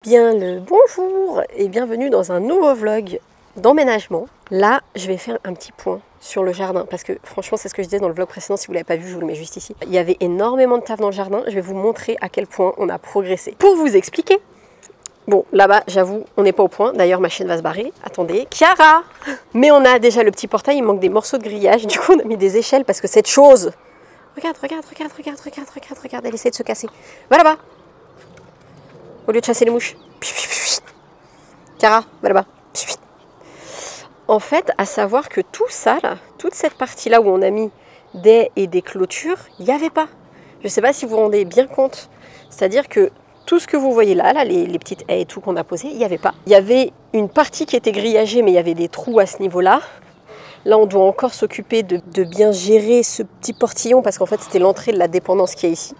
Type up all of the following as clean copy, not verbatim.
Bien le bonjour et bienvenue dans un nouveau vlog d'emménagement. Là, je vais faire un petit point sur le jardin parce que franchement, c'est ce que je disais dans le vlog précédent. Si vous ne l'avez pas vu, je vous le mets juste ici. Il y avait énormément de taf dans le jardin. Je vais vous montrer à quel point on a progressé. Pour vous expliquer, bon, là-bas, j'avoue, on n'est pas au point. D'ailleurs, ma chaîne va se barrer. Attendez, Chiara! Mais on a déjà le petit portail, il manque des morceaux de grillage. Du coup, on a mis des échelles parce que cette chose... Regarde, elle essaie de se casser. Va là-bas! Au lieu de chasser les mouches. Chiara, va là-bas. En fait, à savoir que tout ça, là, toute cette partie-là où on a mis des haies et des clôtures, il n'y avait pas. Je ne sais pas si vous vous rendez bien compte. C'est-à-dire que tout ce que vous voyez là, les petites haies et tout qu'on a posées, il n'y avait pas. Il y avait une partie qui était grillagée, mais il y avait des trous à ce niveau-là. Là, on doit encore s'occuper de bien gérer ce petit portillon parce qu'en fait, c'était l'entrée de la dépendance qu'il y a ici.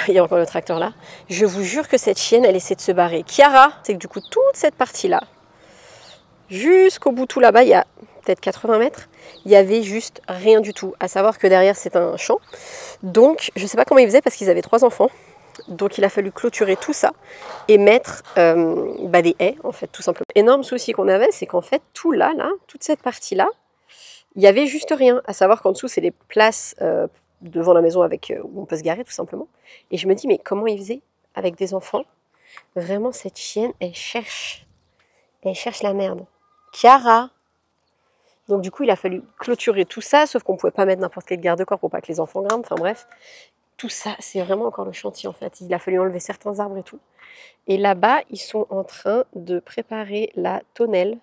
Il y a encore le tracteur là. Je vous jure que cette chienne, elle essaie de se barrer. Chiara, c'est que du coup, toute cette partie-là, jusqu'au bout tout là-bas, il y a peut-être 80 mètres, il y avait juste rien du tout. À savoir que derrière, c'est un champ. Donc, je ne sais pas comment ils faisaient parce qu'ils avaient 3 enfants. Donc, il a fallu clôturer tout ça et mettre des haies, en fait, tout simplement. Énorme souci qu'on avait, c'est qu'en fait, tout là, toute cette partie-là, il y avait juste rien. À savoir qu'en dessous, c'est les places... devant la maison avec, où on peut se garer tout simplement. Et je me dis, mais comment ils faisaient avec des enfants? Vraiment, cette chienne, elle cherche la merde. Chiara! Donc du coup, il a fallu clôturer tout ça, sauf qu'on ne pouvait pas mettre n'importe quel garde-corps pour pas que les enfants grimpent. Enfin bref, tout ça, c'est vraiment encore le chantier en fait. Il a fallu enlever certains arbres et tout. Et là-bas, ils sont en train de préparer la tonnelle.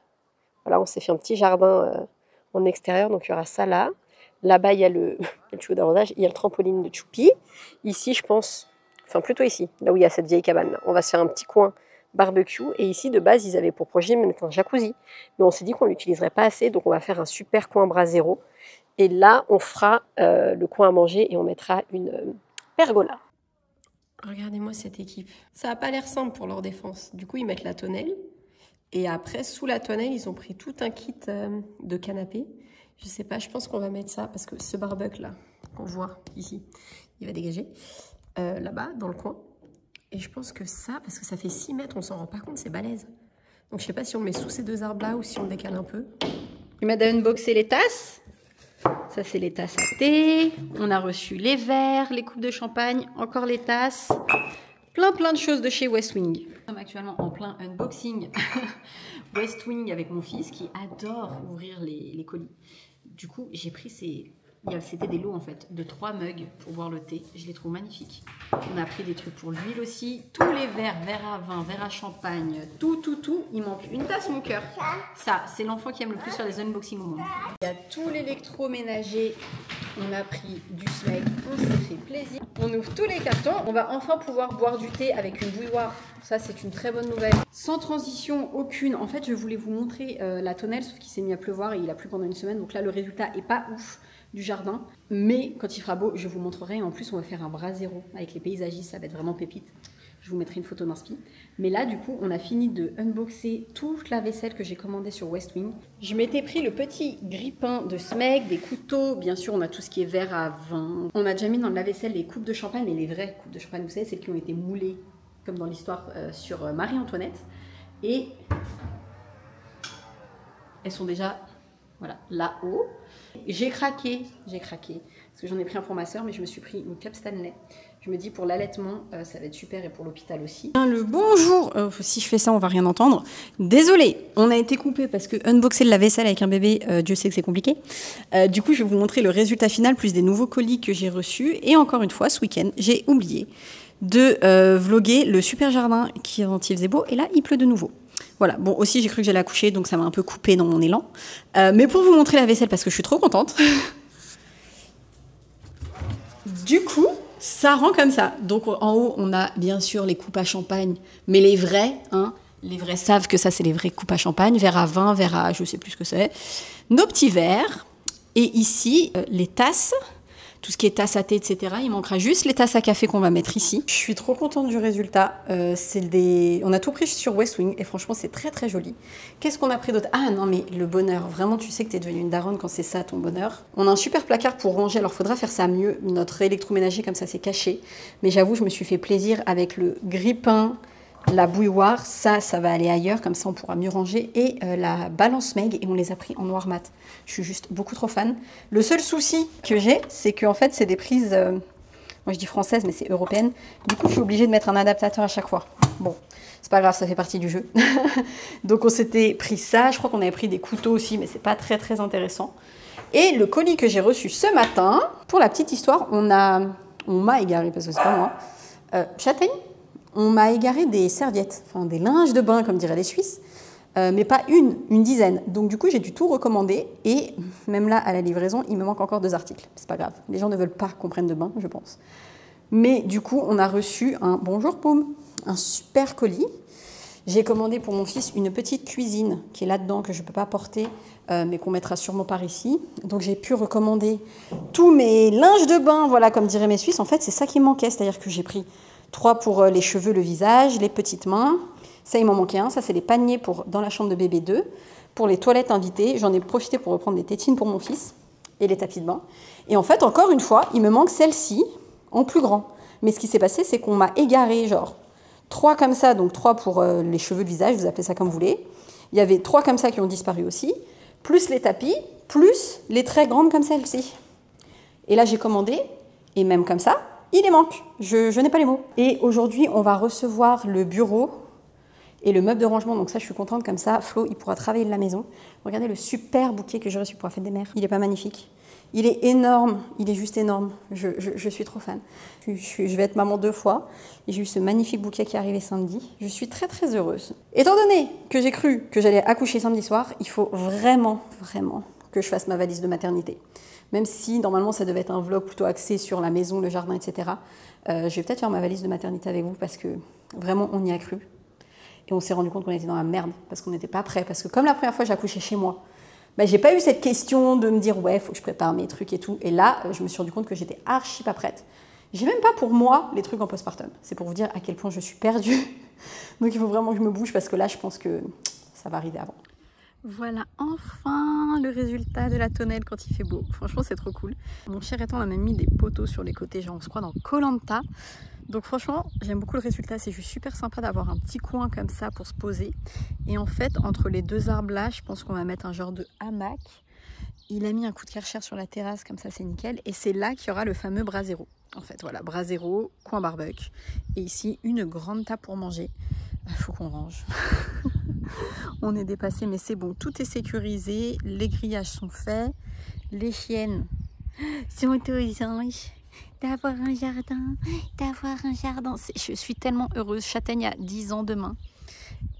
Voilà, on s'est fait un petit jardin en extérieur, donc il y aura ça là. Là-bas, il y a le tuyau d'arrosage, il y a le trampoline de Choupi. Ici, je pense, enfin plutôt ici, là où il y a cette vieille cabane. On va se faire un petit coin barbecue. Et ici, de base, ils avaient pour projet de mettre un jacuzzi. Mais on s'est dit qu'on ne l'utiliserait pas assez, donc on va faire un super coin brasero. Et là, on fera le coin à manger et on mettra une pergola. Regardez-moi cette équipe. Ça n'a pas l'air simple pour leur défense. Du coup, ils mettent la tonnelle. Et après, sous la tonnelle, ils ont pris tout un kit de canapé. Je sais pas, je pense qu'on va mettre ça parce que ce barbecue là, qu'on voit ici, il va dégager là-bas, dans le coin. Et je pense que ça, parce que ça fait 6 mètres, on s'en rend pas compte, c'est balèze. Donc je sais pas si on le met sous ces 2 arbres là ou si on le décale un peu. Je vais unboxer les tasses. Ça, c'est les tasses à thé. On a reçu les verres, les coupes de champagne, encore les tasses. Plein de choses de chez West Wing. Nous sommes actuellement en plein unboxing West Wing avec mon fils qui adore ouvrir les colis. Du coup, j'ai pris c'était des lots en fait, de 3 mugs pour boire le thé. Je les trouve magnifiques. On a pris des trucs pour l'huile aussi. Tous les verres, verres à vin, verres à champagne, tout. Il manque une tasse, mon cœur. Ça, c'est l'enfant qui aime le plus faire les unboxings au monde. Il y a tout l'électroménager. On a pris du Smeg, on s'est fait plaisir. On ouvre tous les cartons. On va enfin pouvoir boire du thé avec une bouilloire. Ça, c'est une très bonne nouvelle. Sans transition aucune. En fait, je voulais vous montrer la tonnelle, sauf qu'il s'est mis à pleuvoir et il a plu pendant une semaine. Donc là, le résultat est pas ouf du jardin. Mais quand il fera beau, je vous montrerai. En plus, on va faire un brasero avec les paysagistes. Ça va être vraiment pépite. Je vous mettrai une photo d'inspi. Mais là, du coup, on a fini de unboxer toute la vaisselle que j'ai commandée sur West Wing. Je m'étais pris le petit grille-pain de Smeg, des couteaux. Bien sûr, on a tout ce qui est verre à vin. On a déjà mis dans le lave-vaisselle les coupes de champagne, mais les vraies coupes de champagne, vous savez, celles qui ont été moulées, comme dans l'histoire sur Marie-Antoinette. Et elles sont déjà, voilà, là-haut. J'ai craqué, parce que j'en ai pris un pour ma soeur, mais je me suis pris une cup Stanley. Je me dis pour l'allaitement, ça va être super et pour l'hôpital aussi. Le bonjour, si je fais ça, on va rien entendre. Désolée, on a été coupé parce que unboxer de la vaisselle avec un bébé, Dieu sait que c'est compliqué. Du coup, je vais vous montrer le résultat final plus des nouveaux colis que j'ai reçus. Et encore une fois, ce week-end, j'ai oublié de vlogger le super jardin quand il faisait beau. Et là, il pleut de nouveau. Voilà, bon, aussi, j'ai cru que j'allais accoucher, donc ça m'a un peu coupé dans mon élan. Mais pour vous montrer la vaisselle, parce que je suis trop contente. Du coup, ça rend comme ça. Donc, en haut, on a bien sûr les coupes à champagne, mais les vrais, hein. Les vrais savent que ça, c'est les vraies coupes à champagne. Verre à vin, verre à... je sais plus ce que c'est. Nos petits verres. Et ici, les tasses. Tout ce qui est tasse à thé, etc. Il manquera juste les tasses à café qu'on va mettre ici. Je suis trop contente du résultat. On a tout pris sur West Wing et franchement, c'est très joli. Qu'est-ce qu'on a pris d'autre? Ah non, mais le bonheur. Vraiment, tu sais que tu es devenue une daronne quand c'est ça, ton bonheur. On a un super placard pour ranger. Alors, il faudra faire ça mieux. Notre électroménager, comme ça, c'est caché. Mais j'avoue, je me suis fait plaisir avec le grille-pain la bouilloire, ça va aller ailleurs, comme ça on pourra mieux ranger. Et la balance Meg, et on les a pris en noir mat. Je suis juste beaucoup trop fan. Le seul souci que j'ai, c'est qu'en fait c'est des prises, moi je dis françaises, mais c'est européenne. Du coup je suis obligée de mettre un adaptateur à chaque fois. Bon, c'est pas grave, ça fait partie du jeu. Donc on s'était pris ça, je crois qu'on avait pris des couteaux aussi, mais c'est pas très intéressant. Et le colis que j'ai reçu ce matin, pour la petite histoire, on m'a égaré, parce que c'est pas moi, Châtaigne. On m'a égaré des serviettes, enfin des linges de bain, comme diraient les Suisses, mais pas une dizaine. Donc du coup, j'ai dû tout recommander et même là, à la livraison, il me manque encore 2 articles. C'est pas grave, les gens ne veulent pas qu'on prenne de bain, je pense. Mais du coup, on a reçu un bonjour Poum, un super colis. J'ai commandé pour mon fils une petite cuisine qui est là-dedans, que je ne peux pas porter, mais qu'on mettra sûrement par ici. Donc j'ai pu recommander tous mes linges de bain, voilà, comme diraient mes Suisses. En fait, c'est ça qui me manquait, c'est-à-dire que j'ai pris 3 pour les cheveux, le visage, les petites mains. Ça, il m'en manquait un. Ça, c'est les paniers pour dans la chambre de bébé 2. Pour les toilettes invitées, j'en ai profité pour reprendre des tétines pour mon fils et les tapis de bain. Et en fait, encore une fois, il me manque celle-ci en plus grand. Mais ce qui s'est passé, c'est qu'on m'a égaré, genre 3 comme ça, donc 3 pour les cheveux, le visage, vous appelez ça comme vous voulez. Il y avait 3 comme ça qui ont disparu aussi, plus les tapis, plus les très grandes comme celle-ci. Et là, j'ai commandé, et même comme ça, il les manque. Je n'ai pas les mots. Et aujourd'hui, on va recevoir le bureau et le meuble de rangement. Donc ça, je suis contente. Comme ça, Flo, il pourra travailler de la maison. Regardez le super bouquet que j'ai reçu pour la fête des mères. Il n'est pas magnifique? Il est énorme. Il est juste énorme. Je suis trop fan. Je vais être maman 2 fois. Et j'ai eu ce magnifique bouquet qui est arrivé samedi. Je suis très heureuse. Étant donné que j'ai cru que j'allais accoucher samedi soir, il faut vraiment que je fasse ma valise de maternité. Même si normalement ça devait être un vlog plutôt axé sur la maison, le jardin, etc. Je vais peut-être faire ma valise de maternité avec vous parce que vraiment on y a cru. Et on s'est rendu compte qu'on était dans la merde parce qu'on n'était pas prêts. Parce que comme la première fois j'ai accouché chez moi, bah, j'ai pas eu cette question de me dire ouais, il faut que je prépare mes trucs et tout. Et là, je me suis rendu compte que j'étais archi pas prête. J'ai même pas pour moi les trucs en postpartum. C'est pour vous dire à quel point je suis perdue. Donc il faut vraiment que je me bouge parce que là, je pense que ça va arriver avant. Voilà enfin le résultat de la tonnelle quand il fait beau. Franchement, c'est trop cool. Mon cher étant, on a même mis des poteaux sur les côtés, genre on se croit dans Koh-Lanta. Donc franchement, j'aime beaucoup le résultat. C'est juste super sympa d'avoir un petit coin comme ça pour se poser. Et en fait, entre les 2 arbres là, je pense qu'on va mettre un genre de hamac. Il a mis un coup de Karcher sur la terrasse, comme ça c'est nickel. Et c'est là qu'il y aura le fameux brasero. En fait, voilà, brasero, coin barbecue. Et ici, une grande table pour manger. Il faut qu'on range. On est dépassé, mais c'est bon. Tout est sécurisé. Les grillages sont faits. Les chiennes sont autorisées d'avoir un jardin. Je suis tellement heureuse. Châtaigne a 10 ans demain.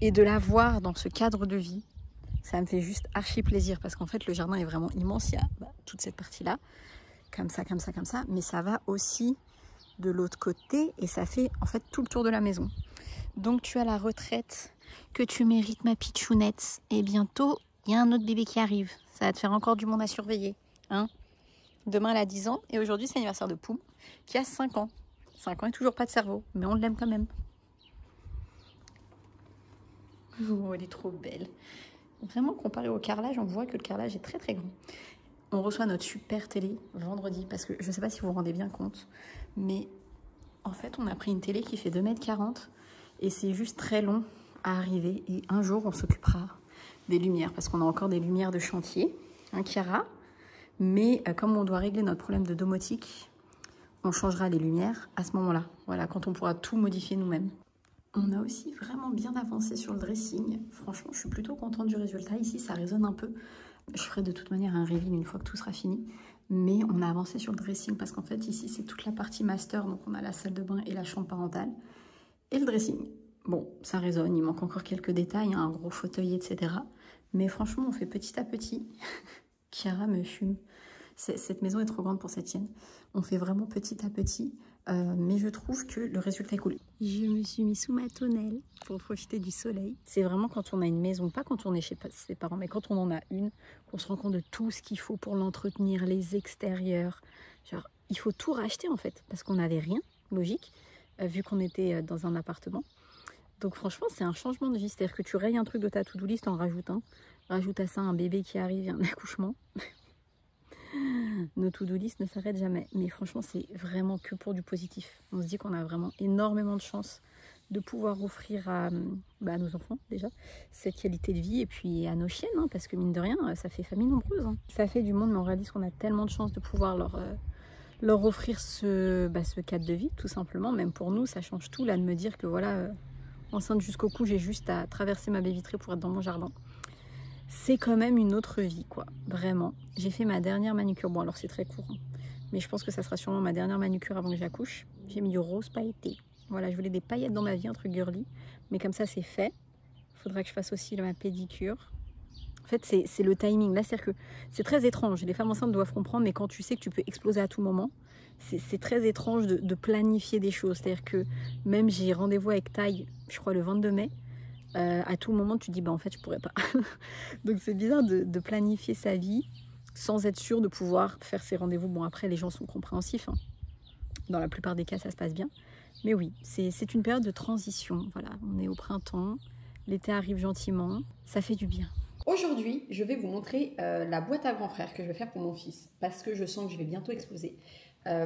Et de la voir dans ce cadre de vie, ça me fait juste archi plaisir. Parce qu'en fait, le jardin est vraiment immense. Il y a toute cette partie-là. Comme ça. Mais ça va aussi de l'autre côté. Et ça fait en fait tout le tour de la maison. Donc tu as la retraite que tu mérites, ma pitchounette. Et bientôt, il y a un autre bébé qui arrive. Ça va te faire encore du monde à surveiller. Hein? Demain, elle a 10 ans. Et aujourd'hui, c'est l'anniversaire de Poum, qui a 5 ans. 5 ans et toujours pas de cerveau. Mais on l'aime quand même. Oh, elle est trop belle. Vraiment, comparé au carrelage, on voit que le carrelage est très grand. On reçoit notre super télé vendredi. Parce que je ne sais pas si vous vous rendez bien compte. Mais en fait, on a pris une télé qui fait 2,40 m. Et c'est juste très long à arriver. Et un jour, on s'occupera des lumières. Parce qu'on a encore des lumières de chantier, un Chiara. Mais comme on doit régler notre problème de domotique, on changera les lumières à ce moment-là. Voilà, quand on pourra tout modifier nous-mêmes. On a aussi vraiment bien avancé sur le dressing. Franchement, je suis plutôt contente du résultat. Ici, ça résonne un peu. Je ferai de toute manière un reveal une fois que tout sera fini. Mais on a avancé sur le dressing parce qu'en fait, ici, c'est toute la partie master. Donc, on a la salle de bain et la chambre parentale. Et le dressing. Bon, ça résonne, il manque encore quelques détails, un gros fauteuil, etc. Mais franchement, on fait petit à petit. Chiara me fume. Cette maison est trop grande pour cette chienne. On fait vraiment petit à petit. Mais je trouve que le résultat est cool. Je me suis mis sous ma tonnelle pour profiter du soleil. C'est vraiment quand on a une maison, pas quand on est chez ses parents, mais quand on en a une, qu'on se rend compte de tout ce qu'il faut pour l'entretenir, les extérieurs. Genre, il faut tout racheter en fait, parce qu'on n'avait rien, logique. Vu qu'on était dans un appartement. Donc franchement, c'est un changement de vie. C'est-à-dire que tu rayes un truc de ta to-do list, en rajoute un. Rajoute à ça un bébé qui arrive et un accouchement. Nos to-do list ne s'arrêtent jamais. Mais franchement, c'est vraiment que pour du positif. On se dit qu'on a vraiment énormément de chance de pouvoir offrir à nos enfants déjà cette qualité de vie et puis à nos chiennes, hein, parce que mine de rien, ça fait famille nombreuse. Hein. Ça fait du monde, mais on réalise qu'on a tellement de chance de pouvoir leur offrir ce cadre de vie, tout simplement. Même pour nous, ça change tout là de me dire que voilà, enceinte jusqu'au cou, j'ai juste à traverser ma baie vitrée pour être dans mon jardin. C'est quand même une autre vie, quoi. Vraiment. J'ai fait ma dernière manucure. Bon, alors c'est très court, hein, mais je pense que ça sera sûrement ma dernière manucure avant que j'accouche. J'ai mis du rose pailleté. Voilà, je voulais des paillettes dans ma vie, un truc girly. Mais comme ça, c'est fait. Il faudra que je fasse aussi ma pédicure. En fait, c'est le timing. Là, c'est-à-dire que c'est très étrange. Les femmes enceintes doivent comprendre, mais quand tu sais que tu peux exploser à tout moment, c'est très étrange de planifier des choses. C'est-à-dire que même j'ai rendez-vous avec Taille, je crois le 22 mai. À tout moment, tu te dis, bah en fait, je pourrais pas. Donc, c'est bizarre de planifier sa vie sans être sûr de pouvoir faire ses rendez-vous. Bon, après, les gens sont compréhensifs. Hein. Dans la plupart des cas, ça se passe bien. Mais oui, c'est une période de transition. Voilà, on est au printemps, l'été arrive gentiment, ça fait du bien. Aujourd'hui, je vais vous montrer la boîte à grand frère que je vais faire pour mon fils parce que je sens que je vais bientôt exploser.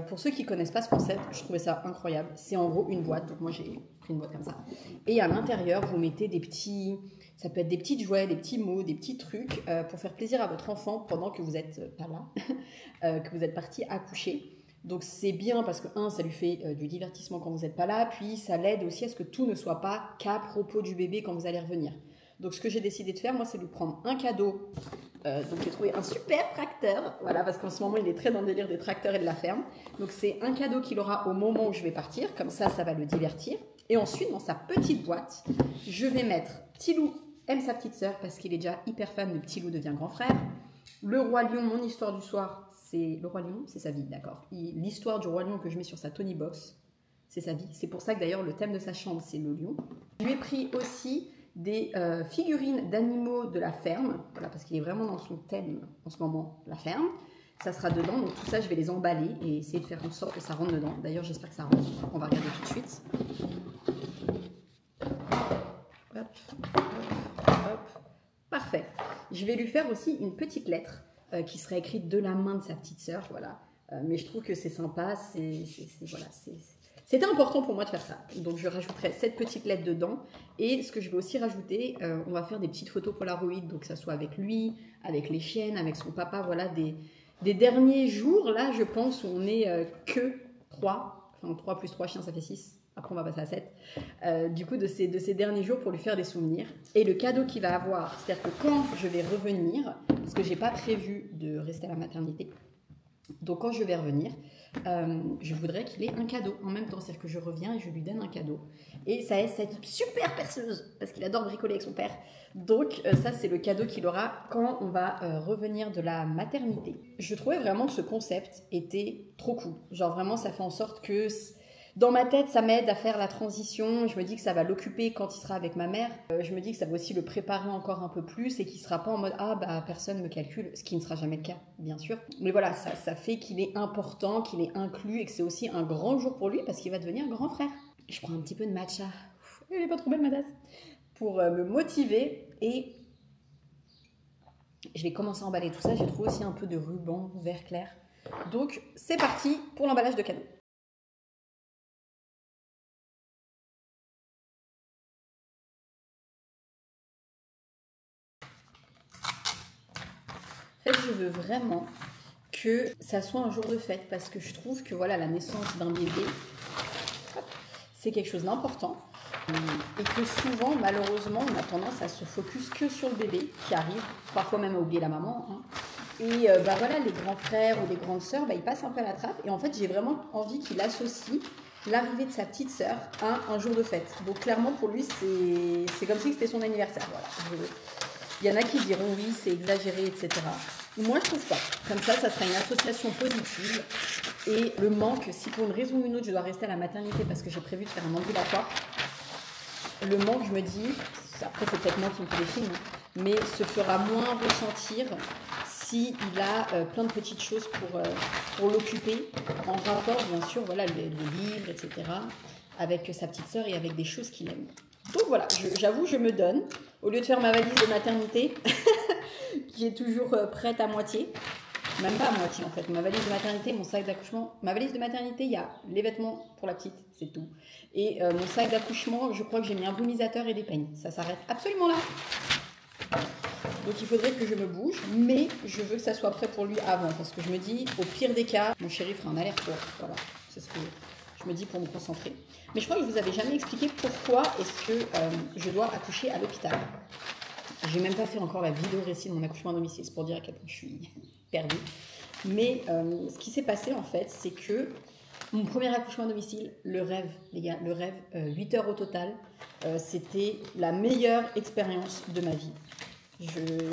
Pour ceux qui ne connaissent pas ce concept, je trouvais ça incroyable. C'est en gros une boîte, donc moi j'ai pris une boîte comme ça. Et à l'intérieur, vous mettez des petits, ça peut être des petits jouets, des petits mots, des petits trucs pour faire plaisir à votre enfant pendant que vous n'êtes pas là, que vous êtes parti accoucher. Donc c'est bien parce que, ça lui fait du divertissement quand vous n'êtes pas là, puis ça l'aide aussi à ce que tout ne soit pas qu'à propos du bébé quand vous allez revenir. Donc ce que j'ai décidé de faire, moi, c'est de lui prendre un cadeau. Donc j'ai trouvé un super tracteur, voilà, parce qu'en ce moment, il est très dans le délire des tracteurs et de la ferme. Donc c'est un cadeau qu'il aura au moment où je vais partir, comme ça va le divertir. Et ensuite, dans sa petite boîte, je vais mettre Petit Loup aime sa petite sœur parce qu'il est déjà hyper fan de Petit Loup devient grand frère. Le Roi Lion, mon histoire du soir, c'est le Roi Lion, c'est sa vie, d'accord. L'histoire du Roi Lion que je mets sur sa Tony Box, c'est sa vie. C'est pour ça que d'ailleurs le thème de sa chambre, c'est le lion. Je lui ai pris aussi des figurines d'animaux de la ferme, voilà, parce qu'il est vraiment dans son thème en ce moment, la ferme. Ça sera dedans, donc tout ça, je vais les emballer et essayer de faire en sorte que ça rentre dedans. D'ailleurs, j'espère que ça rentre. On va regarder tout de suite. Hop, hop, hop. Parfait. Je vais lui faire aussi une petite lettre qui sera écrite de la main de sa petite sœur, voilà. Mais je trouve que c'est sympa, voilà, c'était important pour moi de faire ça. Donc je rajouterai cette petite lettre dedans. Et ce que je vais aussi rajouter, on va faire des petites photos Polaroid, donc que ça soit avec lui, avec les chiennes, avec son papa, voilà, des derniers jours, là, je pense, où on est que 3, enfin 3 plus 3 chiens, ça fait 6. Après, on va passer à 7. Du coup, de ces derniers jours pour lui faire des souvenirs. Et le cadeau qu'il va avoir, c'est-à-dire que quand je vais revenir, parce que je n'ai pas prévu de rester à la maternité, donc quand je vais revenir, je voudrais qu'il ait un cadeau en même temps. C'est-à-dire que je reviens et je lui donne un cadeau. Et ça est cette super perceuse, parce qu'il adore bricoler avec son père. Donc ça, c'est le cadeau qu'il aura quand on va revenir de la maternité. Je trouvais vraiment que ce concept était trop cool. Genre vraiment, ça fait en sorte que... Dans ma tête, ça m'aide à faire la transition. Je me dis que ça va l'occuper quand il sera avec ma mère. Je me dis que ça va aussi le préparer encore un peu plus et qu'il ne sera pas en mode « Ah, bah personne me calcule », ce qui ne sera jamais le cas, bien sûr. Mais voilà, ça fait qu'il est important, qu'il est inclus et que c'est aussi un grand jour pour lui parce qu'il va devenir grand frère. Je prends un petit peu de matcha. Elle n'est pas trop belle, ma tasse. Pour me motiver et je vais commencer à emballer tout ça. J'ai trouvé aussi un peu de ruban vert clair. Donc, c'est parti pour l'emballage de cadeaux. En fait, je veux vraiment que ça soit un jour de fête parce que je trouve que voilà, la naissance d'un bébé, c'est quelque chose d'important et que souvent, malheureusement, on a tendance à se focus que sur le bébé qui arrive, parfois même à oublier la maman. Hein. Et voilà, les grands frères ou les grandes sœurs, ils passent un peu à la trappe. Et en fait, j'ai vraiment envie qu'il associe l'arrivée de sa petite sœur à un jour de fête. Donc clairement, pour lui, c'est comme si c'était son anniversaire. Voilà. Il y en a qui diront oui, c'est exagéré, etc. Moi, je trouve pas. Comme ça sera une association positive. Et le manque, si pour une raison ou une autre, je dois rester à la maternité parce que j'ai prévu de faire un ambulatoire, le manque, je me dis, après c'est peut-être moi qui me fais des films, mais se fera moins ressentir s'il a plein de petites choses pour l'occuper, en rapport, bien sûr, voilà, les livres, etc., avec sa petite sœur et avec des choses qu'il aime. Donc voilà, j'avoue, je me donne, au lieu de faire ma valise de maternité, qui est toujours prête à moitié, Même pas à moitié en fait. Ma valise de maternité, mon sac d'accouchement. Ma valise de maternité, il y a les vêtements pour la petite, c'est tout. Et mon sac d'accouchement, je crois que j'ai mis un brumisateur et des peignes. Ça s'arrête absolument là. Donc il faudrait que je me bouge, mais je veux que ça soit prêt pour lui avant. Parce que je me dis, au pire des cas, mon chéri fera un aller-retour. Voilà, c'est ce que je me dis pour me concentrer. Mais je crois que je vous avais jamais expliqué pourquoi est-ce que je dois accoucher à l'hôpital. J'ai même pas fait encore la vidéo récit de mon accouchement à domicile, c'est pour dire à quel point je suis perdue. Mais ce qui s'est passé en fait, c'est que mon premier accouchement à domicile, le rêve, les gars, le rêve, 8 heures au total, c'était la meilleure expérience de ma vie.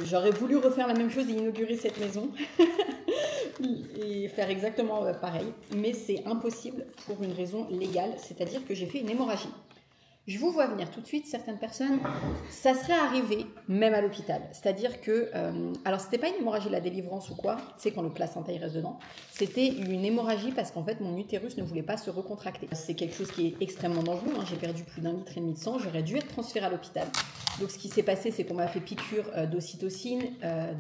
J'aurais voulu refaire la même chose et inaugurer cette maison et faire exactement pareil, mais c'est impossible pour une raison légale, c'est-à-dire que j'ai fait une hémorragie. Je vous vois venir tout de suite, certaines personnes, ça serait arrivé même à l'hôpital. C'est-à-dire que, alors c'était pas une hémorragie de la délivrance ou quoi, c'est quand le placenta il reste dedans. C'était une hémorragie parce qu'en fait mon utérus ne voulait pas se recontracter. C'est quelque chose qui est extrêmement dangereux, hein. J'ai perdu plus d'1,5 litre de sang, j'aurais dû être transférée à l'hôpital. Donc ce qui s'est passé, c'est qu'on m'a fait piqûre d'ocytocine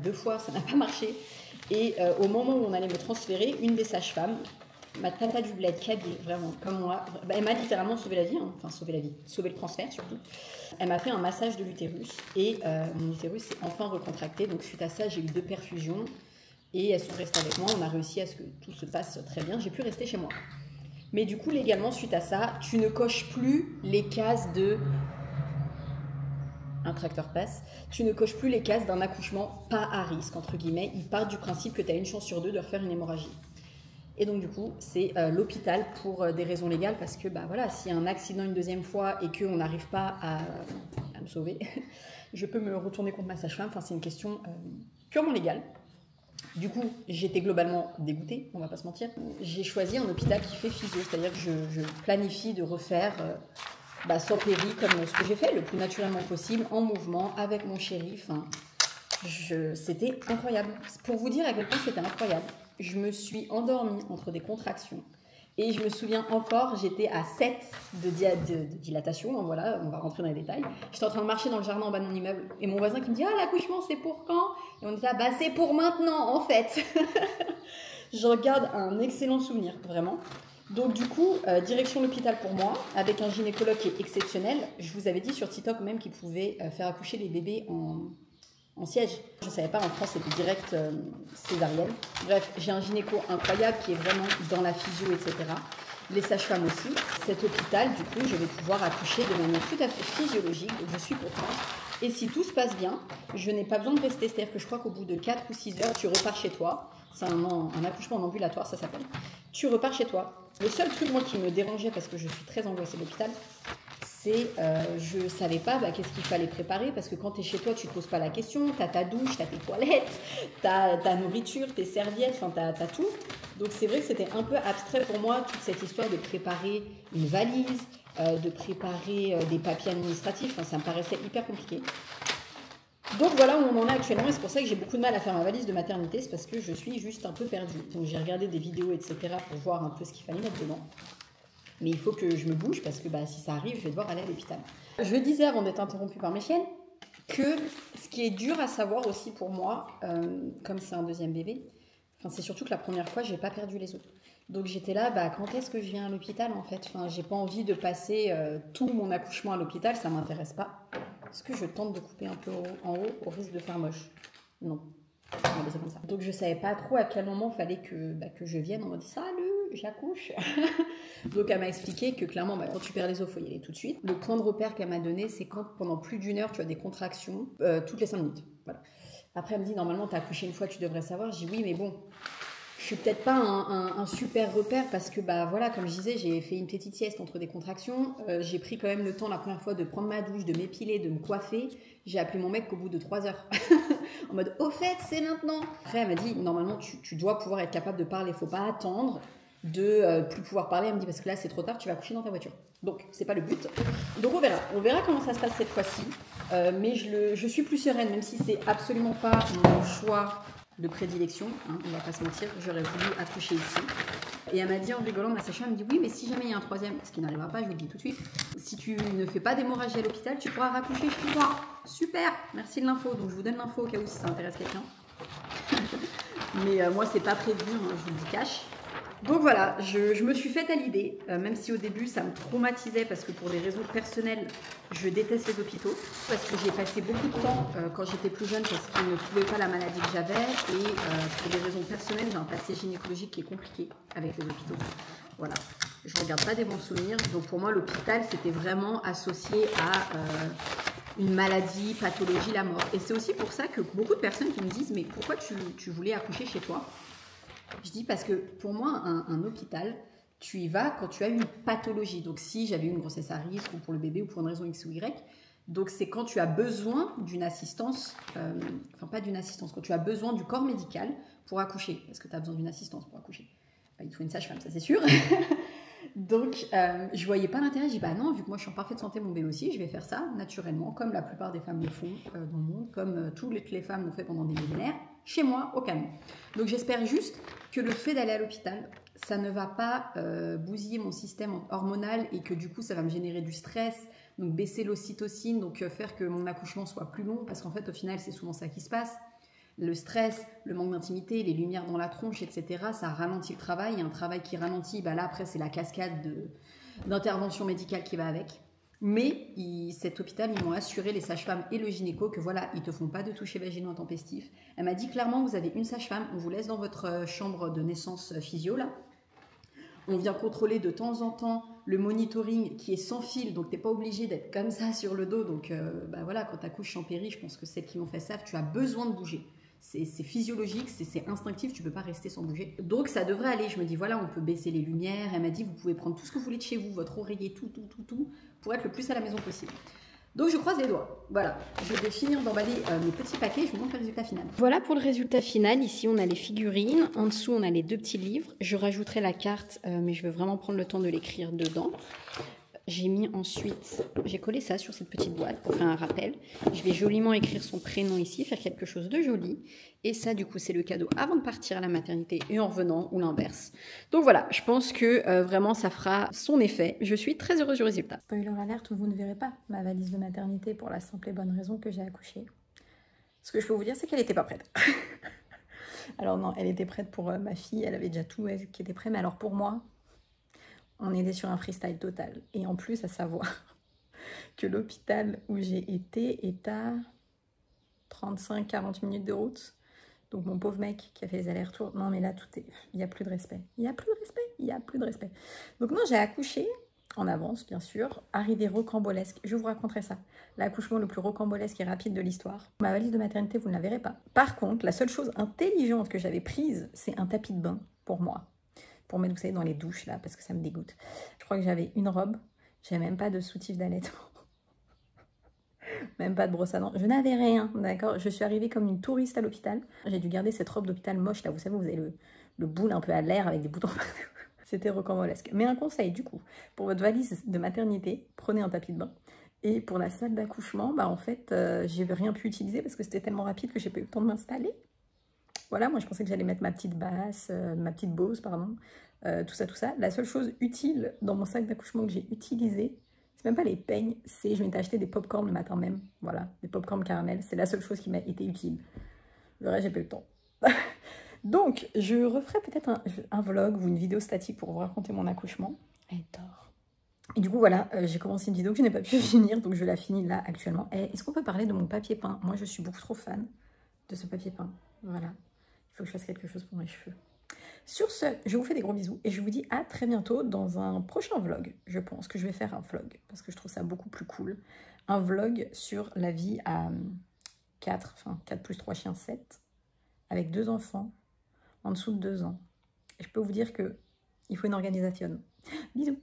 2 fois, ça n'a pas marché. Et au moment où on allait me transférer, une des sages-femmes, ma tata du bled, Kabyle, vraiment, comme moi, elle m'a littéralement sauvé la vie, hein. Enfin sauvé la vie, sauvé le transfert surtout. Elle m'a fait un massage de l'utérus et mon utérus s'est enfin recontracté. Donc suite à ça, j'ai eu 2 perfusions et elles sont restées avec moi. On a réussi à ce que tout se passe très bien. J'ai pu rester chez moi. Mais du coup, légalement, suite à ça, tu ne coches plus les cases de... Un tracteur passe. Tu ne coches plus les cases d'un accouchement pas à risque, entre guillemets. Ils partent du principe que tu as une chance sur 2 de refaire une hémorragie. Et donc du coup, c'est l'hôpital pour des raisons légales parce que bah, voilà, s'il y a un accident une deuxième fois et qu'on n'arrive pas à me sauver, je peux me retourner contre ma sage-femme. Enfin, c'est une question purement légale. Du coup, j'étais globalement dégoûtée, on va pas se mentir. J'ai choisi un hôpital qui fait physio, c'est-à-dire que je planifie de refaire sans péri comme ce que j'ai fait, le plus naturellement possible, en mouvement, avec mon chéri. Enfin, c'était incroyable. Pour vous dire à quel point c'était incroyable. Je me suis endormie entre des contractions et je me souviens encore, j'étais à 7 de dilatation, donc voilà, on va rentrer dans les détails. J'étais en train de marcher dans le jardin en bas de mon immeuble et mon voisin qui me dit « Ah, l'accouchement, c'est pour quand ?» Et on dit « Ah, bah c'est pour maintenant, en fait !» Je garde un excellent souvenir, vraiment. Donc du coup, direction l'hôpital pour moi, avec un gynécologue qui est exceptionnel. Je vous avais dit sur TikTok même qu'il pouvait faire accoucher les bébés en siège. Je ne savais pas, en France, c'était direct césarienne. Bref, j'ai un gynéco incroyable qui est vraiment dans la physio, etc. Les sages-femmes aussi. Cet hôpital, du coup, je vais pouvoir accoucher de manière tout à fait physiologique. Je suis contente. Et si tout se passe bien, je n'ai pas besoin de rester. C'est-à-dire que je crois qu'au bout de 4 ou 6 heures, tu repars chez toi. C'est un accouchement en ambulatoire, ça s'appelle. Tu repars chez toi. Le seul truc, moi, qui me dérangeait, parce que je suis très angoissée de l'hôpital, c'est je ne savais pas qu'est-ce qu'il fallait préparer parce que quand tu es chez toi, tu ne te poses pas la question, tu as ta douche, tu as tes toilettes, tu as ta nourriture, tes serviettes, enfin tu as tout. Donc c'est vrai que c'était un peu abstrait pour moi toute cette histoire de préparer une valise, de préparer des papiers administratifs, enfin, ça me paraissait hyper compliqué. Donc voilà où on en est actuellement et c'est pour ça que j'ai beaucoup de mal à faire ma valise de maternité, c'est parce que je suis juste un peu perdue. Donc j'ai regardé des vidéos, etc. pour voir un peu ce qu'il fallait mettre dedans. Mais il faut que je me bouge parce que si ça arrive, je vais devoir aller à l'hôpital. Je disais avant d'être interrompue par mes chiennes que ce qui est dur à savoir aussi pour moi, comme c'est un deuxième bébé, c'est surtout que la première fois, je n'ai pas perdu les os. Donc j'étais là, quand est-ce que je viens à l'hôpital en fait ? J'ai pas envie de passer tout mon accouchement à l'hôpital, ça ne m'intéresse pas. Est-ce que je tente de couper un peu en haut au risque de faire moche ? Non. Comme ça. Donc je ne savais pas trop à quel moment il fallait que je vienne. On m'a dit « Salut, j'accouche !» Donc elle m'a expliqué que clairement, quand tu perds les os, il faut y aller tout de suite. Le point de repère qu'elle m'a donné, c'est quand pendant plus d'1 heure, tu as des contractions toutes les 5 minutes. Voilà. Après, elle me dit « Normalement, tu as accouché une fois, tu devrais savoir. » Je dis « Oui, mais bon, je suis peut-être pas un super repère parce que, comme je disais, j'ai fait une petite sieste entre des contractions. J'ai pris quand même le temps la première fois de prendre ma douche, de m'épiler, de me coiffer. J'ai appelé mon mec au bout de 3 heures. En mode, au fait, c'est maintenant. Après, elle m'a dit, normalement, tu dois pouvoir être capable de parler. Il ne faut pas attendre de plus pouvoir parler. Elle me dit, parce que là, c'est trop tard, tu vas coucher dans ta voiture. Donc, c'est pas le but. Donc, on verra. On verra comment ça se passe cette fois-ci. Mais je suis plus sereine, même si c'est absolument pas mon choix de prédilection. On va pas se mentir, j'aurais voulu accoucher ici. Et elle m'a dit en rigolant, ma sage-femme me dit, oui, mais si jamais il y a un troisième, ce qui n'arrivera pas, je vous le dis tout de suite, si tu ne fais pas d'hémorragie à l'hôpital, tu pourras raccoucher chez toi. Super, merci de l'info. Donc je vous donne l'info au cas où si ça intéresse quelqu'un. Mais moi, c'est pas prévu, hein, je vous le cache. Donc voilà, je me suis faite à l'idée, même si au début ça me traumatisait parce que pour des raisons personnelles, je déteste les hôpitaux. Parce que j'ai passé beaucoup de temps quand j'étais plus jeune parce qu'ils ne trouvaient pas la maladie que j'avais. Et pour des raisons personnelles, j'ai un passé gynécologique qui est compliqué avec les hôpitaux. Voilà, je ne regarde pas des bons souvenirs. Donc pour moi, l'hôpital, c'était vraiment associé à une maladie, pathologie, la mort. Et c'est aussi pour ça que beaucoup de personnes qui me disent « Mais pourquoi tu voulais accoucher chez toi ?» Je dis parce que pour moi, un hôpital, tu y vas quand tu as une pathologie. Donc si j'avais une grossesse à risque ou pour le bébé ou pour une raison X ou Y, donc c'est quand tu as besoin d'une assistance, enfin pas d'une assistance, quand tu as besoin du corps médical pour accoucher. Parce que tu as besoin d'une assistance pour accoucher. Il te faut une sage-femme, ça c'est sûr. Donc, je voyais pas l'intérêt. Je dis, bah non, vu que moi je suis en parfaite santé, mon bébé aussi, je vais faire ça naturellement, comme la plupart des femmes le font dans le monde, comme toutes les femmes l'ont fait pendant des millénaires, chez moi, au calme. Donc, j'espère juste que le fait d'aller à l'hôpital, ça ne va pas bousiller mon système hormonal et que du coup, ça va me générer du stress, donc baisser l'ocytocine, donc faire que mon accouchement soit plus long, parce qu'en fait, au final, c'est souvent ça qui se passe. Le stress, le manque d'intimité, les lumières dans la tronche, etc., ça ralentit le travail. Et un travail qui ralentit, bah là, après, c'est la cascade d'intervention médicale qui va avec. Mais cet hôpital, ils m'ont assuré, les sages-femmes et le gynéco, que voilà, ils ne te font pas de toucher vaginaux intempestifs. Elle m'a dit clairement, vous avez une sage-femme, on vous laisse dans votre chambre de naissance physio, là. On vient contrôler de temps en temps le monitoring qui est sans fil, donc tu n'es pas obligé d'être comme ça sur le dos. Donc bah voilà, quand tu accouches en péri, je pense que celles qui m'ont fait savent, tu as besoin de bouger. C'est physiologique, c'est instinctif, tu ne peux pas rester sans bouger. Donc ça devrait aller, je me dis voilà, on peut baisser les lumières. Elle m'a dit vous pouvez prendre tout ce que vous voulez de chez vous, votre oreiller, tout, pour être le plus à la maison possible. Donc je croise les doigts. Voilà, je vais finir d'emballer mes petits paquets, je vous montre le résultat final. Voilà pour le résultat final. Ici on a les figurines, en dessous on a les deux petits livres. Je rajouterai la carte, mais je veux vraiment prendre le temps de l'écrire dedans. J'ai mis ensuite, j'ai collé ça sur cette petite boîte pour faire un rappel. Je vais joliment écrire son prénom ici, faire quelque chose de joli. Et ça, du coup, c'est le cadeau avant de partir à la maternité et en revenant, ou l'inverse. Donc voilà, je pense que vraiment, ça fera son effet. Je suis très heureuse du résultat. Spoiler alerte, vous ne verrez pas ma valise de maternité pour la simple et bonne raison que j'ai accouché. Ce que je peux vous dire, c'est qu'elle n'était pas prête. Alors non, elle était prête pour ma fille, elle avait déjà tout qui était prêt, mais alors pour moi, on était sur un freestyle total. Et en plus, à savoir que l'hôpital où j'ai été est à 35-40 minutes de route. Donc mon pauvre mec qui a fait les allers-retours, non mais là tout est... Il n'y a plus de respect. Il n'y a plus de respect. Il n'y a plus de respect. Donc non, j'ai accouché en avance, bien sûr. Arrivée rocambolesque. Je vous raconterai ça. L'accouchement le plus rocambolesque et rapide de l'histoire. Ma valise de maternité, vous ne la verrez pas. Par contre, la seule chose intelligente que j'avais prise, c'est un tapis de bain pour moi. Pour mettre, vous savez, dans les douches, là, parce que ça me dégoûte. Je crois que j'avais une robe. J'avais même pas de soutif d'allaitement. Même pas de brosse à dents. Je n'avais rien, d'accord. Je suis arrivée comme une touriste à l'hôpital. J'ai dû garder cette robe d'hôpital moche, là. Vous savez, vous avez le boule un peu à l'air avec des boutons partout. C'était rocambolesque. Mais un conseil, du coup, pour votre valise de maternité, prenez un tapis de bain. Et pour la salle d'accouchement, bah en fait, j'ai rien pu utiliser parce que c'était tellement rapide que j'ai pas eu le temps de m'installer. Voilà, moi je pensais que j'allais mettre ma petite basse, ma petite Bose, pardon, tout ça. La seule chose utile dans mon sac d'accouchement que j'ai utilisé, c'est même pas les peignes, c'est je m'étais acheté des pop-corn le matin même. Voilà, des pop-corn caramel, c'est la seule chose qui m'a été utile. Le reste, j'ai pas eu le temps. Donc, je referai peut-être un vlog ou une vidéo statique pour vous raconter mon accouchement. Elle dort. Et du coup, voilà, j'ai commencé une vidéo que je n'ai pas pu finir, donc je la finis là actuellement. Est-ce qu'on peut parler de mon papier peint? Moi, je suis beaucoup trop fan de ce papier peint. Voilà. Il faut que je fasse quelque chose pour mes cheveux. Sur ce, je vous fais des gros bisous et je vous dis à très bientôt dans un prochain vlog. Je pense que je vais faire un vlog parce que je trouve ça beaucoup plus cool. Un vlog sur la vie à 4 plus 3 chiens, 7, avec 2 enfants en dessous de 2 ans. Et je peux vous dire qu'il faut une organisation. Bisous.